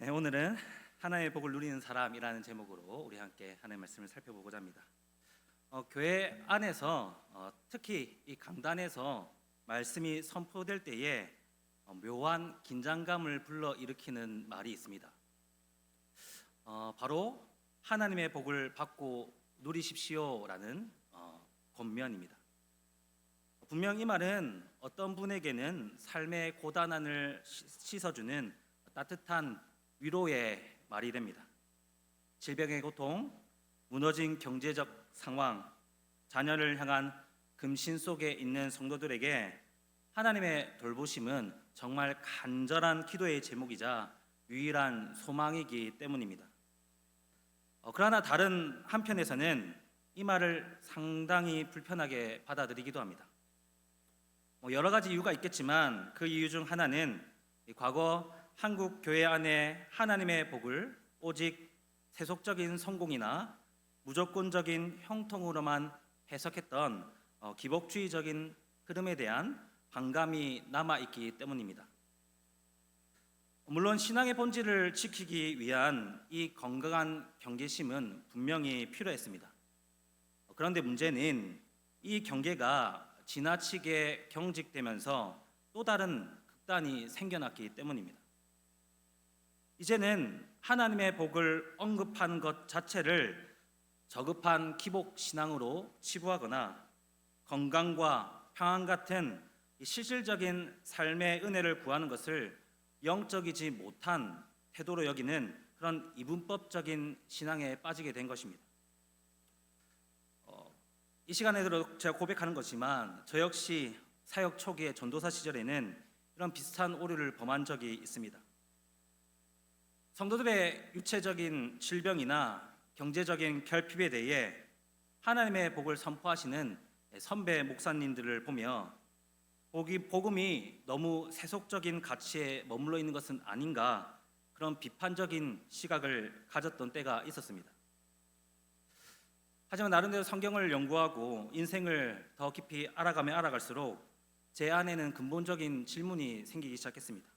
네, 오늘은 하나님의 복을 누리는 사람이라는 제목으로 우리 함께 하나님의 말씀을 살펴보고자 합니다. 교회 안에서 특히 이 강단에서 말씀이 선포될 때에 묘한 긴장감을 불러일으키는 말이 있습니다. 바로 하나님의 복을 받고 누리십시오라는 권면입니다. 분명 이 말은 어떤 분에게는 삶의 고단함을 씻어주는 따뜻한 위로의 말이 됩니다. 질병의 고통, 무너진 경제적 상황, 자녀를 향한 금신 속에 있는 성도들에게 하나님의 돌보심은 정말 간절한 기도의 제목이자 유일한 소망이기 때문입니다. 그러나 다른 한편에서는 이 말을 상당히 불편하게 받아들이기도 합니다. 여러 가지 이유가 있겠지만 그 이유 중 하나는 과거 한국 교회 안에 하나님의 복을 오직 세속적인 성공이나 무조건적인 형통으로만 해석했던 기복주의적인 흐름에 대한 반감이 남아있기 때문입니다. 물론 신앙의 본질을 지키기 위한 이 건강한 경계심은 분명히 필요했습니다. 그런데 문제는 이 경계가 지나치게 경직되면서 또 다른 극단이 생겨났기 때문입니다. 이제는 하나님의 복을 언급한 것 자체를 저급한 기복 신앙으로 치부하거나 건강과 평안 같은 실질적인 삶의 은혜를 구하는 것을 영적이지 못한 태도로 여기는 그런 이분법적인 신앙에 빠지게 된 것입니다. 이 시간에도 제가 고백하는 거지만 저 역시 사역 초기의 전도사 시절에는 이런 비슷한 오류를 범한 적이 있습니다. 성도들의 육체적인 질병이나 경제적인 결핍에 대해 하나님의 복을 선포하시는 선배 목사님들을 보며 복음이 너무 세속적인 가치에 머물러 있는 것은 아닌가, 그런 비판적인 시각을 가졌던 때가 있었습니다. 하지만 나름대로 성경을 연구하고 인생을 더 깊이 알아가면 알아갈수록 제 안에는 근본적인 질문이 생기기 시작했습니다.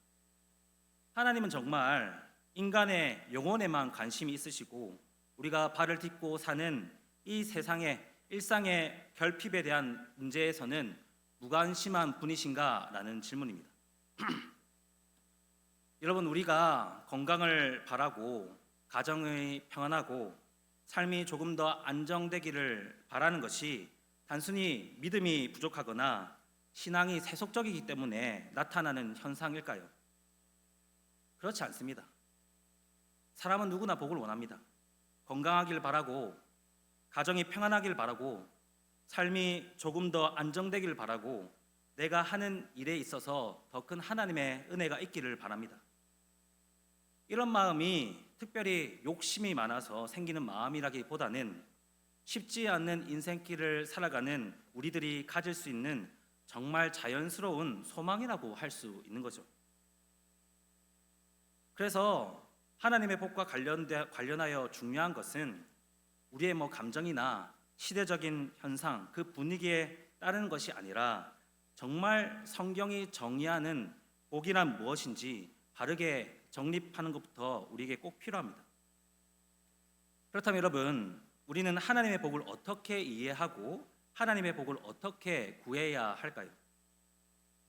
하나님은 정말 인간의 영혼에만 관심이 있으시고 우리가 발을 딛고 사는 이 세상의 일상의 결핍에 대한 문제에서는 무관심한 분이신가? 라는 질문입니다. 여러분, 우리가 건강을 바라고 가정이 평안하고 삶이 조금 더 안정되기를 바라는 것이 단순히 믿음이 부족하거나 신앙이 세속적이기 때문에 나타나는 현상일까요? 그렇지 않습니다. 사람은 누구나 복을 원합니다. 건강하길 바라고, 가정이 평안하길 바라고, 삶이 조금 더 안정되길 바라고, 내가 하는 일에 있어서 더 큰 하나님의 은혜가 있기를 바랍니다. 이런 마음이 특별히 욕심이 많아서 생기는 마음이라기보다는 쉽지 않는 인생길을 살아가는 우리들이 가질 수 있는 정말 자연스러운 소망이라고 할 수 있는 거죠. 그래서 하나님의 복과 관련하여 중요한 것은 우리의 감정이나 시대적인 현상, 그 분위기에 따르는 것이 아니라 정말 성경이 정의하는 복이란 무엇인지 바르게 정립하는 것부터 우리에게 꼭 필요합니다. 그렇다면 여러분, 우리는 하나님의 복을 어떻게 이해하고 하나님의 복을 어떻게 구해야 할까요?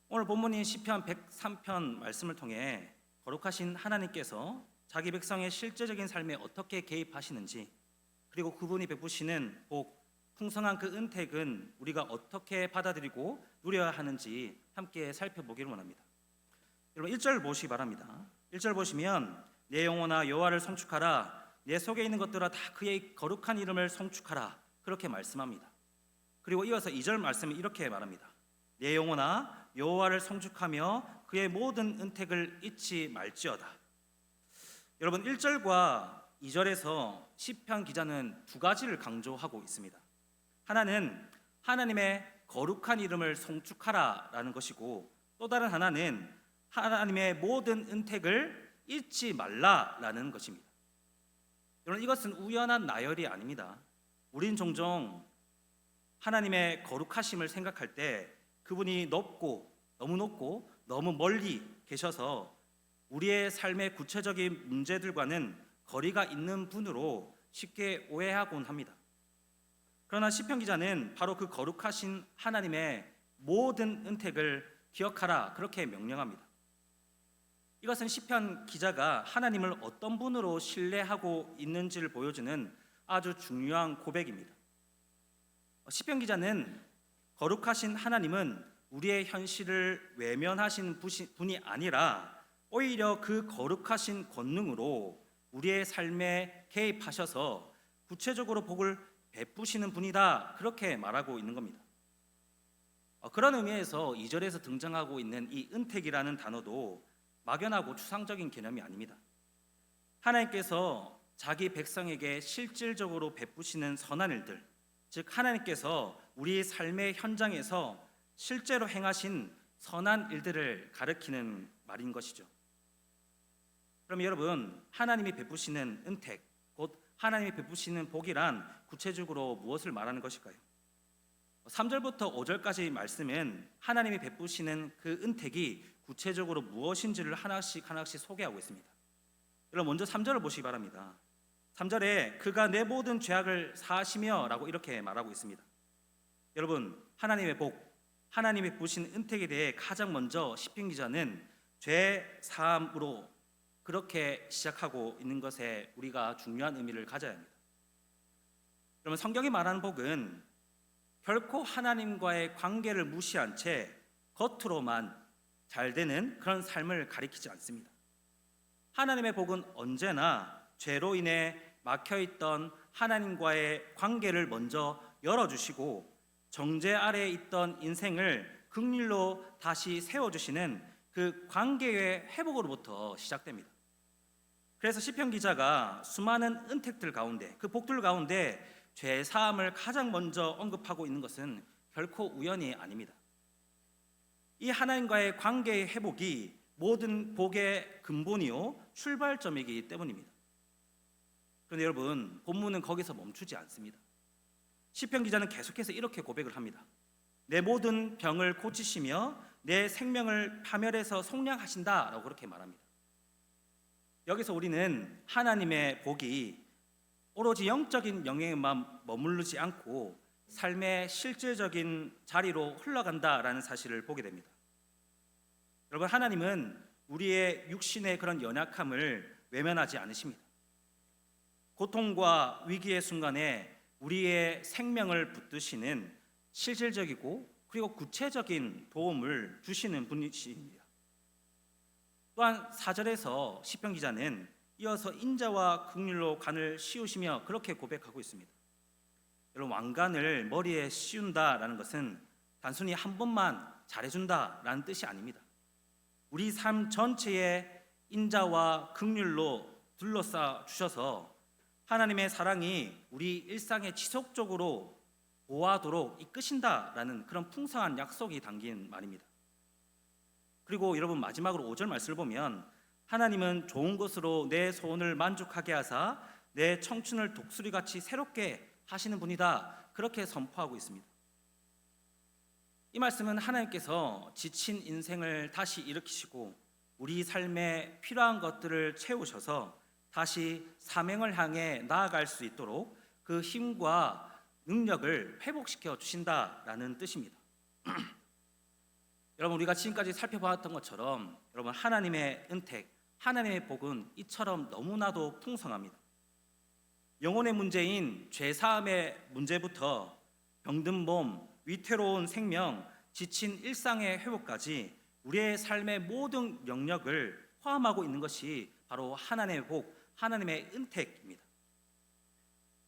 오늘 본문인 시편 103편 말씀을 통해 거룩하신 하나님께서 자기 백성의 실제적인 삶에 어떻게 개입하시는지, 그리고 그분이 베푸시는 복, 풍성한 그 은택은 우리가 어떻게 받아들이고 누려야 하는지 함께 살펴보기를 원합니다. 여러분 1절 보시기 바랍니다. 1절 보시면 내 영혼아 여호와를 송축하라, 내 속에 있는 것들아 다 그의 거룩한 이름을 송축하라, 그렇게 말씀합니다. 그리고 이어서 2절 말씀은 이렇게 말합니다. 내 영혼아 여호와를 송축하며 그의 모든 은택을 잊지 말지어다. 여러분 1절과 2절에서 시편 기자는 두 가지를 강조하고 있습니다. 하나는 하나님의 거룩한 이름을 송축하라라는 것이고, 또 다른 하나는 하나님의 모든 은택을 잊지 말라라는 것입니다. 여러분 이것은 우연한 나열이 아닙니다. 우린 종종 하나님의 거룩하심을 생각할 때 그분이 높고 너무 멀리 계셔서 우리의 삶의 구체적인 문제들과는 거리가 있는 분으로 쉽게 오해하곤 합니다. 그러나 시편 기자는 바로 그 거룩하신 하나님의 모든 은택을 기억하라 그렇게 명령합니다. 이것은 시편 기자가 하나님을 어떤 분으로 신뢰하고 있는지를 보여주는 아주 중요한 고백입니다. 시편 기자는 거룩하신 하나님은 우리의 현실을 외면하신 분이 아니라 오히려 그 거룩하신 권능으로 우리의 삶에 개입하셔서 구체적으로 복을 베푸시는 분이다 그렇게 말하고 있는 겁니다. 그런 의미에서 2절에서 등장하고 있는 이 은택이라는 단어도 막연하고 추상적인 개념이 아닙니다. 하나님께서 자기 백성에게 실질적으로 베푸시는 선한 일들, 즉 하나님께서 우리 삶의 현장에서 실제로 행하신 선한 일들을 가리키는 말인 것이죠. 그럼 여러분, 하나님이 베푸시는 은택, 곧 하나님이 베푸시는 복이란 구체적으로 무엇을 말하는 것일까요? 3절부터 5절까지 말씀은 하나님이 베푸시는 그 은택이 구체적으로 무엇인지를 하나씩 소개하고 있습니다. 여러분, 먼저 3절을 보시기 바랍니다. 3절에 그가 내 모든 죄악을 사하시며 라고 이렇게 말하고 있습니다. 여러분, 하나님의 복, 하나님이 베푸신 은택에 대해 가장 먼저 시편 기자는 죄 사함으로 그렇게 시작하고 있는 것에 우리가 중요한 의미를 가져야 합니다. 그러면 성경이 말하는 복은 결코 하나님과의 관계를 무시한 채 겉으로만 잘 되는 그런 삶을 가리키지 않습니다. 하나님의 복은 언제나 죄로 인해 막혀있던 하나님과의 관계를 먼저 열어주시고 정죄 아래에 있던 인생을 긍휼로 다시 세워주시는 그 관계의 회복으로부터 시작됩니다. 그래서 시편 기자가 수많은 은택들 가운데, 그 복들 가운데 죄 사함을 가장 먼저 언급하고 있는 것은 결코 우연이 아닙니다. 이 하나님과의 관계의 회복이 모든 복의 근본이요 출발점이기 때문입니다. 그런데 여러분, 본문은 거기서 멈추지 않습니다. 시편 기자는 계속해서 이렇게 고백을 합니다. 내 모든 병을 고치시며 내 생명을 파멸해서 속량하신다라고 그렇게 말합니다. 여기서 우리는 하나님의 복이 오로지 영적인 영역에만 머무르지 않고 삶의 실질적인 자리로 흘러간다라는 사실을 보게 됩니다. 여러분, 하나님은 우리의 육신의 그런 연약함을 외면하지 않으십니다. 고통과 위기의 순간에 우리의 생명을 붙드시는 실질적이고 그리고 구체적인 도움을 주시는 분이십니다. 또한 4절에서 시편 기자는 이어서 인자와 긍휼로 관을 씌우시며 그렇게 고백하고 있습니다. 여러분, 왕관을 머리에 씌운다라는 것은 단순히 한 번만 잘해준다라는 뜻이 아닙니다. 우리 삶 전체에 인자와 긍휼로 둘러싸 주셔서 하나님의 사랑이 우리 일상에 지속적으로 보호하도록 이끄신다라는 그런 풍성한 약속이 담긴 말입니다. 그리고 여러분, 마지막으로 5절 말씀을 보면 하나님은 좋은 것으로 내 소원을 만족하게 하사 내 청춘을 독수리같이 새롭게 하시는 분이다 그렇게 선포하고 있습니다. 이 말씀은 하나님께서 지친 인생을 다시 일으키시고 우리 삶에 필요한 것들을 채우셔서 다시 사명을 향해 나아갈 수 있도록 그 힘과 능력을 회복시켜 주신다라는 뜻입니다. 여러분, 우리가 지금까지 살펴보았던 것처럼 여러분, 하나님의 은택, 하나님의 복은 이처럼 너무나도 풍성합니다. 영혼의 문제인 죄사함의 문제부터 병든 몸, 위태로운 생명, 지친 일상의 회복까지 우리의 삶의 모든 영역을 포함하고 있는 것이 바로 하나님의 복, 하나님의 은택입니다.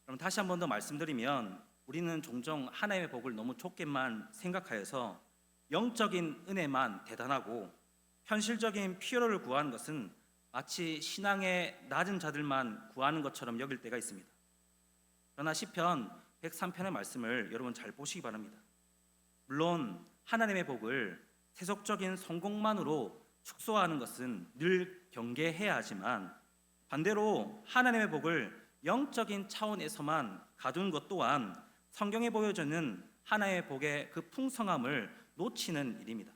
그럼 다시 한 번 더 말씀드리면 우리는 종종 하나님의 복을 너무 좁게만 생각하여서 영적인 은혜만 대단하고 현실적인 필요를 구하는 것은 마치 신앙의 낮은 자들만 구하는 것처럼 여길 때가 있습니다. 그러나 시편 103편의 말씀을 여러분 잘 보시기 바랍니다. 물론 하나님의 복을 세속적인 성공만으로 축소하는 것은 늘 경계해야 하지만 반대로 하나님의 복을 영적인 차원에서만 가둔 것 또한 성경에 보여주는 하나님의 복의 그 풍성함을 놓치는 일입니다.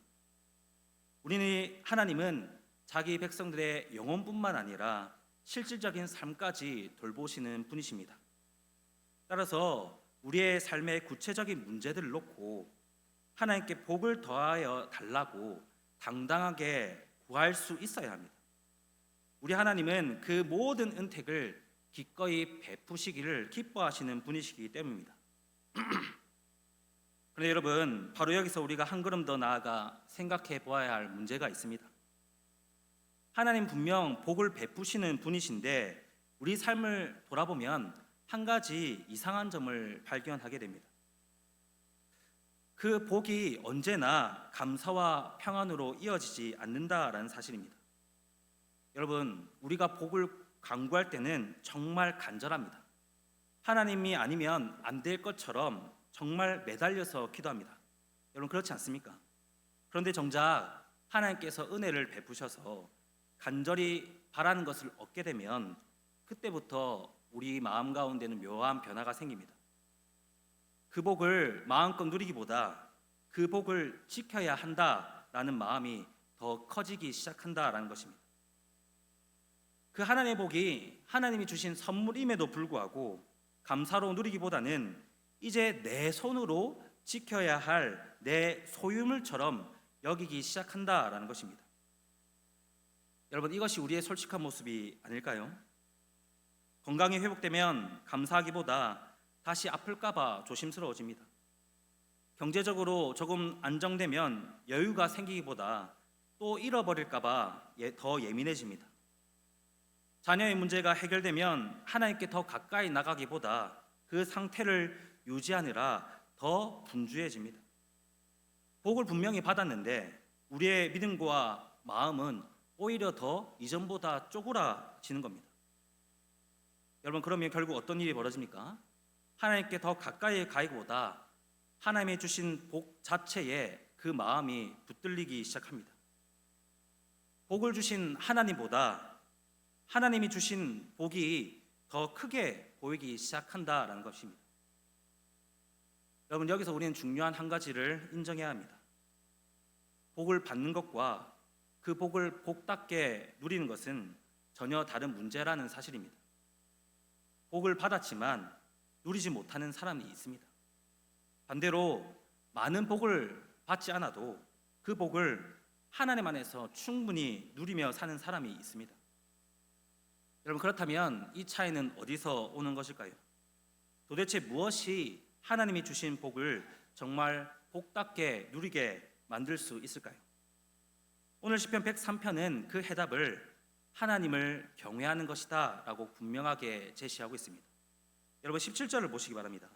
하나님은 자기 백성들의 영혼뿐만 아니라 실질적인 삶까지 돌보시는 분이십니다. 따라서 우리의 삶의 구체적인 문제들을 놓고 하나님께 복을 더하여 달라고 당당하게 구할 수 있어야 합니다. 우리 하나님은 그 모든 은택을 기꺼이 베푸시기를 기뻐하시는 분이시기 때문입니다. 그런데 여러분, 바로 여기서 우리가 한 걸음 더 나아가 생각해 보아야 할 문제가 있습니다. 하나님 분명 복을 베푸시는 분이신데 우리 삶을 돌아보면 한 가지 이상한 점을 발견하게 됩니다. 그 복이 언제나 감사와 평안으로 이어지지 않는다라는 사실입니다. 여러분, 우리가 복을 간구할 때는 정말 간절합니다. 하나님이 아니면 안 될 것처럼 정말 매달려서 기도합니다. 여러분, 그렇지 않습니까? 그런데 정작 하나님께서 은혜를 베푸셔서 간절히 바라는 것을 얻게 되면 그때부터 우리 마음 가운데는 묘한 변화가 생깁니다. 그 복을 마음껏 누리기보다 그 복을 지켜야 한다라는 마음이 더 커지기 시작한다라는 것입니다. 그 하나님의 복이 하나님이 주신 선물임에도 불구하고 감사로 누리기보다는 이제 내 손으로 지켜야 할 내 소유물처럼 여기기 시작한다라는 것입니다. 여러분, 이것이 우리의 솔직한 모습이 아닐까요? 건강이 회복되면 감사하기보다 다시 아플까봐 조심스러워집니다. 경제적으로 조금 안정되면 여유가 생기기보다 또 잃어버릴까봐 더 예민해집니다. 자녀의 문제가 해결되면 하나님께 더 가까이 나가기보다 그 상태를 유지하느라 더 분주해집니다. 복을 분명히 받았는데 우리의 믿음과 마음은 오히려 더 이전보다 쪼그라지는 겁니다. 여러분, 그러면 결국 어떤 일이 벌어집니까? 하나님께 더 가까이 가기보다 하나님이 주신 복 자체에 그 마음이 붙들리기 시작합니다. 복을 주신 하나님보다 하나님이 주신 복이 더 크게 보이기 시작한다라는 것입니다. 여러분, 여기서 우리는 중요한 한 가지를 인정해야 합니다. 복을 받는 것과 그 복을 복답게 누리는 것은 전혀 다른 문제라는 사실입니다. 복을 받았지만 누리지 못하는 사람이 있습니다. 반대로 많은 복을 받지 않아도 그 복을 하나님 안에서 충분히 누리며 사는 사람이 있습니다. 여러분, 그렇다면 이 차이는 어디서 오는 것일까요? 도대체 무엇이 하나님이 주신 복을 정말 복답게 누리게 만들 수 있을까요? 오늘 시편 103편은 그 해답을 하나님을 경외하는 것이다 라고 분명하게 제시하고 있습니다. 여러분, 17절을 보시기 바랍니다.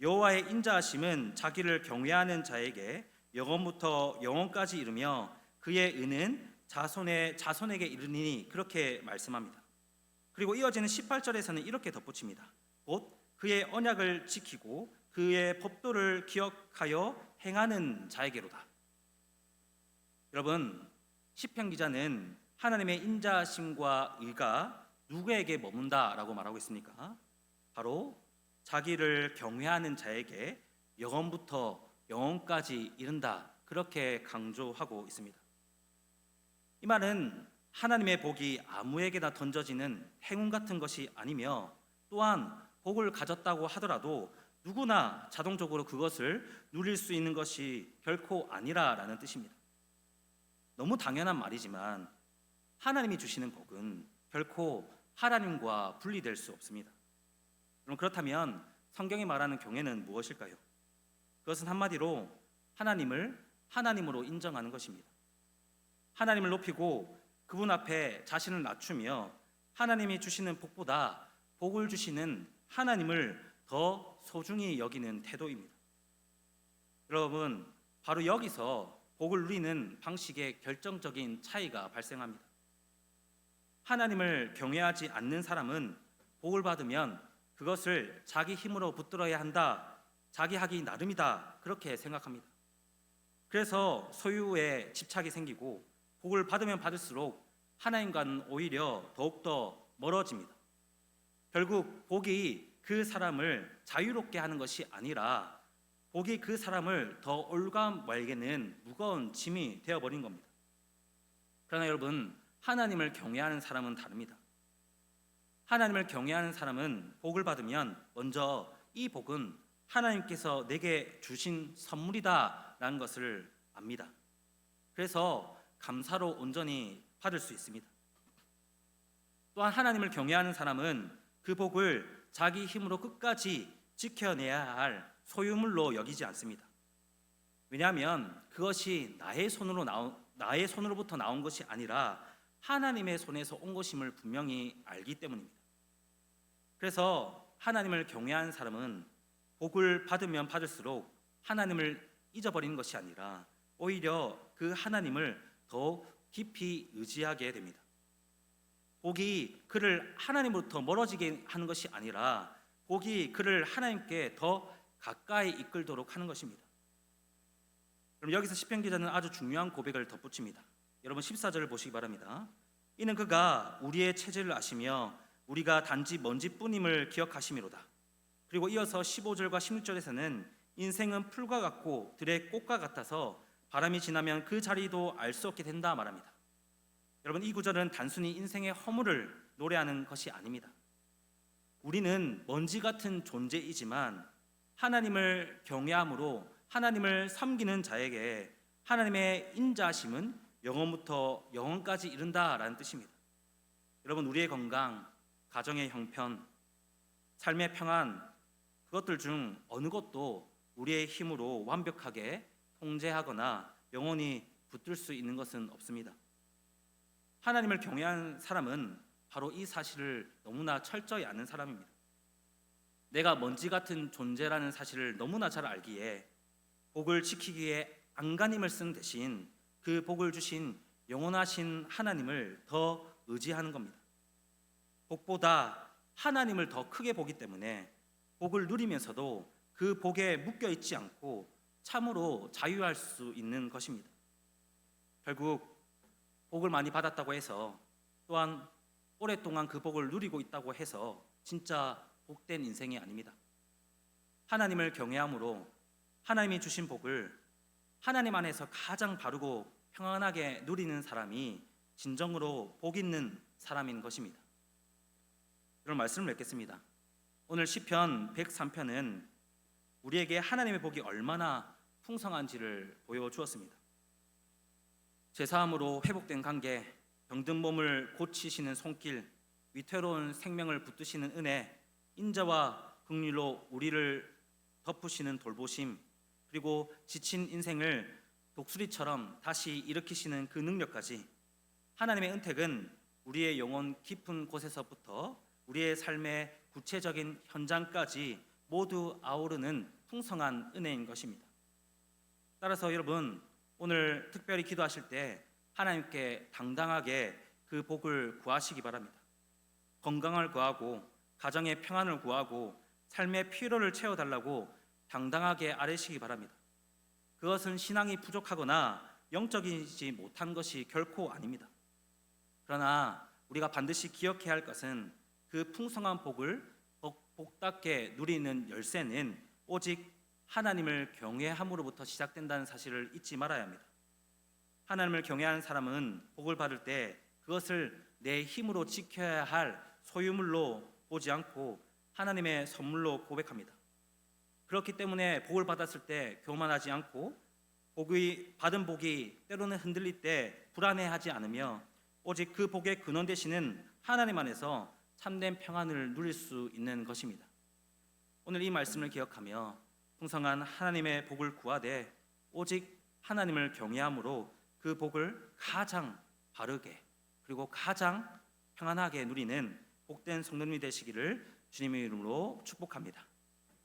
여호와의 인자하심은 자기를 경외하는 자에게 영원부터 영원까지 이르며 그의 은은 자손에게 이르니, 그렇게 말씀합니다. 그리고 이어지는 18절에서는 이렇게 덧붙입니다. 곧 그의 언약을 지키고 그의 법도를 기억하여 행하는 자에게로다. 여러분, 시편 기자는 하나님의 인자하심과 의가 누구에게 머문다라고 말하고 있습니까? 바로 자기를 경외하는 자에게 영원부터 영원까지 이른다, 그렇게 강조하고 있습니다. 이 말은 하나님의 복이 아무에게나 던져지는 행운 같은 것이 아니며, 또한 복을 가졌다고 하더라도 누구나 자동적으로 그것을 누릴 수 있는 것이 결코 아니라라는 뜻입니다. 너무 당연한 말이지만 하나님이 주시는 복은 결코 하나님과 분리될 수 없습니다. 그럼 그렇다면 성경이 말하는 경외는 무엇일까요? 그것은 한마디로 하나님을 하나님으로 인정하는 것입니다. 하나님을 높이고 그분 앞에 자신을 낮추며 하나님이 주시는 복보다 복을 주시는 하나님을 더 소중히 여기는 태도입니다. 여러분, 바로 여기서 복을 누리는 방식의 결정적인 차이가 발생합니다. 하나님을 경외하지 않는 사람은 복을 받으면 그것을 자기 힘으로 붙들어야 한다, 자기 하기 나름이다, 그렇게 생각합니다. 그래서 소유에 집착이 생기고 복을 받으면 받을수록 하나님과는 오히려 더욱더 멀어집니다. 결국 복이 그 사람을 자유롭게 하는 것이 아니라 복이 그 사람을 더 올가매기는 무거운 짐이 되어버린 겁니다. 그러나 여러분, 하나님을 경외하는 사람은 다릅니다. 하나님을 경외하는 사람은 복을 받으면 먼저 이 복은 하나님께서 내게 주신 선물이다라는 것을 압니다. 그래서 감사로 온전히 받을 수 있습니다. 또한 하나님을 경외하는 사람은 그 복을 자기 힘으로 끝까지 지켜내야 할 소유물로 여기지 않습니다. 왜냐하면 그것이 나의 손으로부터 나온 것이 아니라 하나님의 손에서 온 것임을 분명히 알기 때문입니다. 그래서 하나님을 경외하는 사람은 복을 받으면 받을수록 하나님을 잊어버리는 것이 아니라 오히려 그 하나님을 더 깊이 의지하게 됩니다. 복이 그를 하나님으로부터 멀어지게 하는 것이 아니라 복이 그를 하나님께 더 가까이 이끌도록 하는 것입니다. 그럼 여기서 시편 기자는 아주 중요한 고백을 덧붙입니다. 여러분 14절을 보시기 바랍니다. 이는 그가 우리의 체질을 아시며 우리가 단지 먼지뿐임을 기억하심이로다. 그리고 이어서 15절과 16절에서는 인생은 풀과 같고 들의 꽃과 같아서 바람이 지나면 그 자리도 알 수 없게 된다 말합니다. 여러분 이 구절은 단순히 인생의 허물을 노래하는 것이 아닙니다. 우리는 먼지 같은 존재이지만 하나님을 경외함으로 하나님을 섬기는 자에게 하나님의 인자하심은 영원부터 영원까지 이른다라는 뜻입니다. 여러분 우리의 건강, 가정의 형편, 삶의 평안, 그것들 중 어느 것도 우리의 힘으로 완벽하게 통제하거나 영원히 붙들 수 있는 것은 없습니다. 하나님을 경외하는 사람은 바로 이 사실을 너무나 철저히 아는 사람입니다. 내가 먼지 같은 존재라는 사실을 너무나 잘 알기에 복을 지키기 위해 안간힘을 쓰는 대신 그 복을 주신 영원하신 하나님을 더 의지하는 겁니다. 복보다 하나님을 더 크게 보기 때문에 복을 누리면서도 그 복에 묶여 있지 않고 참으로 자유할 수 있는 것입니다. 결국 복을 많이 받았다고 해서 또한 오랫동안 그 복을 누리고 있다고 해서 진짜 복된 인생이 아닙니다. 하나님을 경외함으로 하나님이 주신 복을 하나님 안에서 가장 바르고 평안하게 누리는 사람이 진정으로 복 있는 사람인 것입니다. 그런 말씀을 맺겠습니다. 오늘 시편 103편은 우리에게 하나님의 복이 얼마나 풍성한지를 보여주었습니다. 제사함으로 회복된 관계, 병든 몸을 고치시는 손길, 위태로운 생명을 붙드시는 은혜, 인자와 긍휼로 우리를 덮으시는 돌보심, 그리고 지친 인생을 독수리처럼 다시 일으키시는 그 능력까지 하나님의 은택은 우리의 영혼 깊은 곳에서부터 우리의 삶의 구체적인 현장까지 모두 아우르는 풍성한 은혜인 것입니다. 따라서 여러분 오늘 특별히 기도하실 때 하나님께 당당하게 그 복을 구하시기 바랍니다. 건강을 구하고 가정의 평안을 구하고 삶의 피로를 채워달라고 당당하게 아뢰시기 바랍니다. 그것은 신앙이 부족하거나 영적이지 못한 것이 결코 아닙니다. 그러나 우리가 반드시 기억해야 할 것은 그 풍성한 복을 복답게 누리는 열쇠는 오직 하나님을 경외함으로부터 시작된다는 사실을 잊지 말아야 합니다. 하나님을 경외하는 사람은 복을 받을 때 그것을 내 힘으로 지켜야 할 소유물로 보지 않고 하나님의 선물로 고백합니다. 그렇기 때문에 복을 받았을 때 교만하지 않고 받은 복이 때로는 흔들릴 때 불안해하지 않으며 오직 그 복의 근원 되시는 하나님 안에서 참된 평안을 누릴 수 있는 것입니다. 오늘 이 말씀을 기억하며 풍성한 하나님의 복을 구하되 오직 하나님을 경외함으로 그 복을 가장 바르게 그리고 가장 평안하게 누리는 복된 성도님이 되시기를 주님의 이름으로 축복합니다.